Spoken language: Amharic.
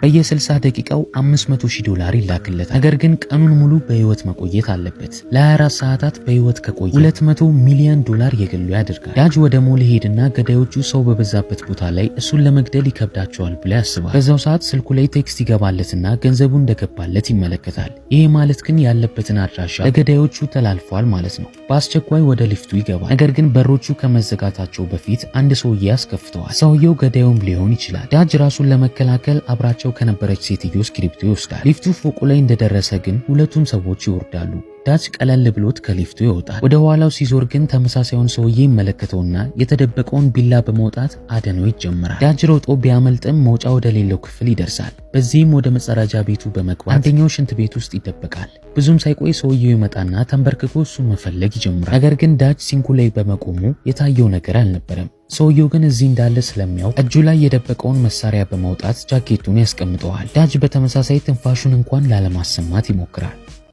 በየ60 ደቂቃው $500,000 ይላክለታል። ነገር ግን ቀኑን ሙሉ በህይወት መቆየት አለበት። ለ24 ሰዓታት በህይወት ከቆየ $200 ሚሊዮን የገሉ ያደርጋል። ዳጅ ወደ ሞል ሄድና ገዳዮቹ ሰው በበዛበት ቦታ ላይ እሱን ለመግደል ይከብዳቸዋል ብሎ ያስባል። በዛው ሰዓት ስልኩ ላይ ቴክስት ይገባለትና ገንዘቡ እንደገባለት ይመለከታል። ይሄ ማለት ግን ያለበትን አድራሻ ለገዳዮቹ ተላልፏል ማለት ነው። በአስቸኳይ ወደ ሊፍቱ ይገባል። ነገር ግን በሮቹ ከመዘጋታቸው በፊት አንድ ሰውዬ ያስከፍተዋል። ሰውየው ገዳዩም ሊሆን ይችላል። ዳጅ ራሱን ለመከላከል አብራቸው ከነበረች ሴትዮ እስክሪፕቶ ይወስዳል። ሊፍቱ ፎቁ ላይ እንደደረሰ ግን ሁለቱም ሰዎች ይወርዳሉ። ዳጅ ቀለል ብሎት ከሊፍቱ ይወጣል። ወደ ኋላው ሲዞር ግን ተመሳሳዩን ሰውዬ ይመለከተውና የተደበቀውን ቢላ በመውጣት አደነው ይጀምራል። ዳጅ ሮጦ ቢያመልጥም መውጫ ወደ ሌለው ክፍል ይደርሳል። በዚህም ወደ መጸዳጃ ቤቱ በመግባት አንደኛው ሽንት ቤት ውስጥ ይደበቃል። ብዙም ሳይቆይ ሰውዬው ይመጣና ተንበርክኮ እሱን መፈለግ ይጀምራል። ነገር ግን ዳጅ ሲንኩ ላይ በመቆሙ የታየው ነገር አልነበረም። ሰውየው ግን እዚህ እንዳለ ስለሚያውቅ እጁ ላይ የደበቀውን መሳሪያ በማውጣት ጃኬቱን ያስቀምጠዋል። ዳጅ በተመሳሳይ ትንፋሹን እንኳን ላለማሰማት ይሞክራል።